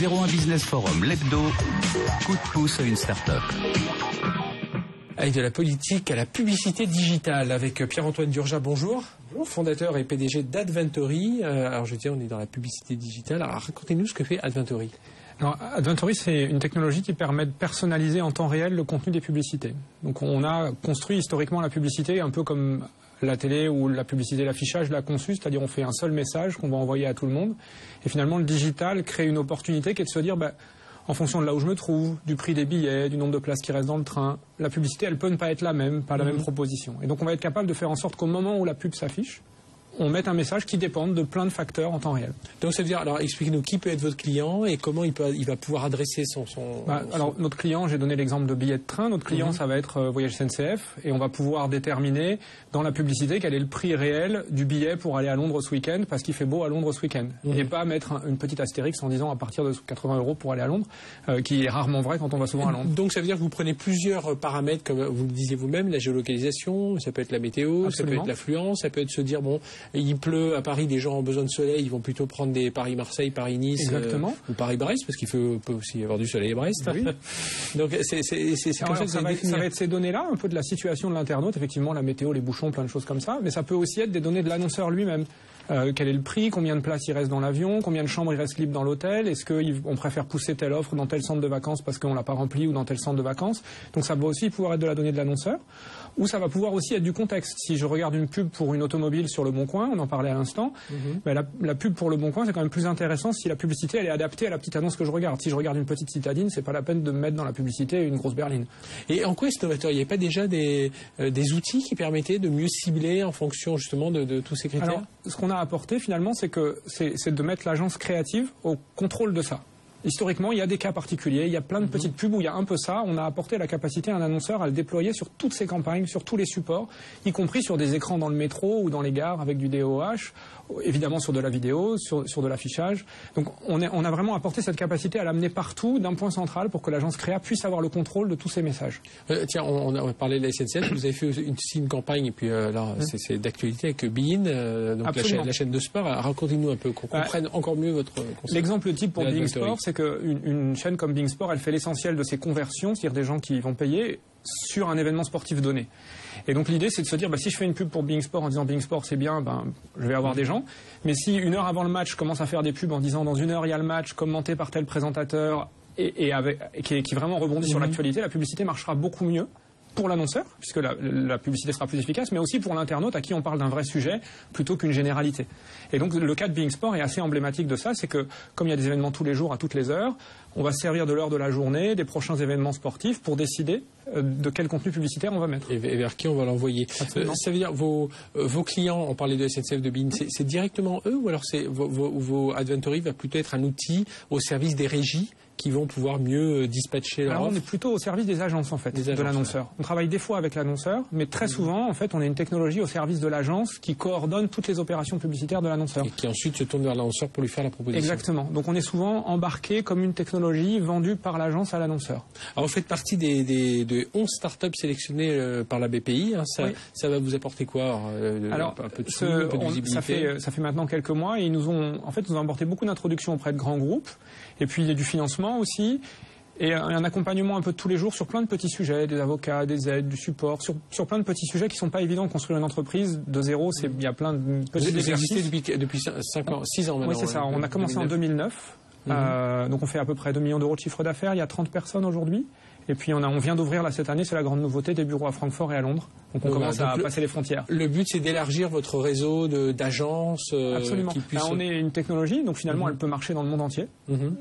01 Business Forum, l'hebdo, coup de pouce à une start-up. Avec de la politique à la publicité digitale, avec Pierre-Antoine Durja, bonjour. Bonjour. Fondateur et PDG d'Adventory. Alors je dis, on est dans la publicité digitale. Alors racontez-nous ce que fait Adventory. Alors, Adventory, c'est une technologie qui permet de personnaliser en temps réel le contenu des publicités. Donc on a construit historiquement la publicité un peu comme la télé ou la publicité, l'affichage l'a conçu, c'est-à-dire on fait un seul message qu'on va envoyer à tout le monde. Et finalement, le digital crée une opportunité qui est de se dire, en fonction de là où je me trouve, du prix des billets, du nombre de places qui restent dans le train, la publicité, elle peut ne pas être la même, pas la même proposition. Et donc on va être capable de faire en sorte qu'au moment où la pub s'affiche, on met un message qui dépend de plein de facteurs en temps réel. Donc ça veut dire, alors expliquez-nous qui peut être votre client et comment il va pouvoir adresser son... Alors notre client, j'ai donné l'exemple de billets de train, notre client ça va être Voyage SNCF et on va pouvoir déterminer dans la publicité quel est le prix réel du billet pour aller à Londres ce week-end parce qu'il fait beau à Londres ce week-end. Et pas mettre une petite astérix en disant à partir de 80 € pour aller à Londres, qui est rarement vrai quand on va souvent à Londres. Donc ça veut dire que vous prenez plusieurs paramètres, comme vous le disiez vous-même, la géolocalisation, ça peut être la météo, ça peut être l'affluence, ça peut être se dire, bon, il pleut à Paris, des gens ont besoin de soleil, ils vont plutôt prendre des Paris-Marseille, Paris-Nice ou Paris-Brest, parce qu'il peut aussi y avoir du soleil à Brest. Oui. Donc c'est comme ça que ça va être ces données-là, un peu de la situation de l'internaute, effectivement la météo, les bouchons, plein de choses comme ça, mais ça peut aussi être des données de l'annonceur lui-même. Quel est le prix, combien de places il reste dans l'avion, combien de chambres il reste libre dans l'hôtel, est-ce qu'on préfère pousser telle offre dans tel centre de vacances parce qu'on l'a pas rempli ou dans tel centre de vacances. Donc ça va aussi pouvoir être de la donnée de l'annonceur, ou ça va pouvoir aussi être du contexte. Si je regarde une pub pour une automobile sur Le Bon Coin, on en parlait à l'instant, la pub pour Le Bon Coin c'est quand même plus intéressant si la publicité elle est adaptée à la petite annonce que je regarde. Si je regarde une petite citadine, c'est pas la peine de me mettre dans la publicité une grosse berline. Et en quoi est-ce novateur? Il n'y a pas déjà des outils qui permettaient de mieux cibler en fonction justement de tous ces critères? Alors, ce qu'on a apporté finalement, c'est de mettre l'agence créative au contrôle de ça. Historiquement, il y a des cas particuliers, il y a plein de petites pubs où il y a un peu ça. On a apporté la capacité à un annonceur à le déployer sur toutes ses campagnes, sur tous les supports, y compris sur des écrans dans le métro ou dans les gares avec du DOH, évidemment sur de la vidéo, sur de l'affichage. Donc on a vraiment apporté cette capacité à l'amener partout d'un point central pour que l'agence créa puisse avoir le contrôle de tous ces messages. Tiens, on a parlé de la SNCF, vous avez fait une campagne, et puis là c'est d'actualité avec Bein, donc la chaîne de sport. Racontez-nous un peu, qu'on comprenne encore mieux votre concept. L'exemple type pour Bein Sport, c'est qu'une chaîne comme Bein Sport, elle fait l'essentiel de ses conversions, c'est-à-dire des gens qui vont payer sur un événement sportif donné. Et donc l'idée c'est de se dire, si je fais une pub pour Bein Sport en disant Bein Sport c'est bien, je vais avoir des gens. Mais si une heure avant le match, je commence à faire des pubs en disant dans une heure il y a le match, commenté par tel présentateur, et qui vraiment rebondit sur l'actualité, la publicité marchera beaucoup mieux pour l'annonceur, puisque la publicité sera plus efficace, mais aussi pour l'internaute à qui on parle d'un vrai sujet plutôt qu'une généralité. Et donc le cas de Bein Sport est assez emblématique de ça, c'est que comme il y a des événements tous les jours à toutes les heures, on va se servir de l'heure de la journée, des prochains événements sportifs pour décider de quel contenu publicitaire on va mettre. Et vers qui on va l'envoyer. Ça veut dire vos clients, on parlait de SNCF, de Bein, c'est directement eux ou alors vos Adventory va plutôt être un outil au service des régies qui vont pouvoir mieux dispatcher leur offre? On est plutôt au service des agences en fait, de l'annonceur. On travaille des fois avec l'annonceur, mais très souvent en fait on a une technologie au service de l'agence qui coordonne toutes les opérations publicitaires de l'annonceur. Et qui ensuite se tourne vers l'annonceur pour lui faire la proposition. Exactement. Donc on est souvent embarqué comme une technologie vendue par l'agence à l'annonceur. Alors vous faites partie de 11 startups sélectionnées par la BPI. Ça va vous apporter quoi? Alors, un peu de sous, un peu de visibilité. Ça fait maintenant quelques mois et ils nous ont apporté beaucoup d'introductions auprès de grands groupes et puis du financement aussi, et un accompagnement un peu de tous les jours sur plein de petits sujets, des avocats, des aides, du support, sur plein de petits sujets qui ne sont pas évidents. Construire une entreprise de zéro, il y a plein de petits exercices. Vous existez depuis 6 ans maintenant. Oui, c'est ça. On a commencé en 2009. Donc on fait à peu près 2 millions d'euros de chiffre d'affaires. Il y a 30 personnes aujourd'hui. Et puis on vient d'ouvrir là cette année, c'est la grande nouveauté, des bureaux à Francfort et à Londres. Donc on commence à passer les frontières. Le but c'est d'élargir votre réseau d'agences. Absolument. On est une technologie, donc finalement elle peut marcher dans le monde entier.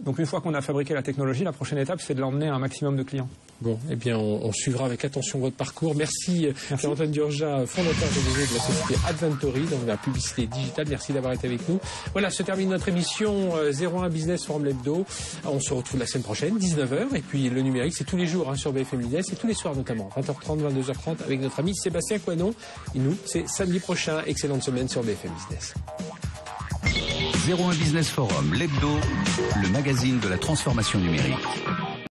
Donc une fois qu'on a fabriqué la technologie, la prochaine étape c'est de l'emmener à un maximum de clients. Bon, eh bien on suivra avec attention votre parcours. Merci Pierre-Antoine Durja, fondateur de la société Adventory dans la publicité digitale. Merci d'avoir été avec nous. Voilà, se termine notre émission 01 Business Forum l'hebdo. On se retrouve la semaine prochaine, 19h. Et puis le numérique c'est tous les jours sur BFM Business et tous les soirs notamment, 20h30, 22h30 avec notre ami Sébastien Coinon. Et nous, c'est samedi prochain. Excellente semaine sur BFM Business. 01 Business Forum, l'hebdo, le magazine de la transformation numérique.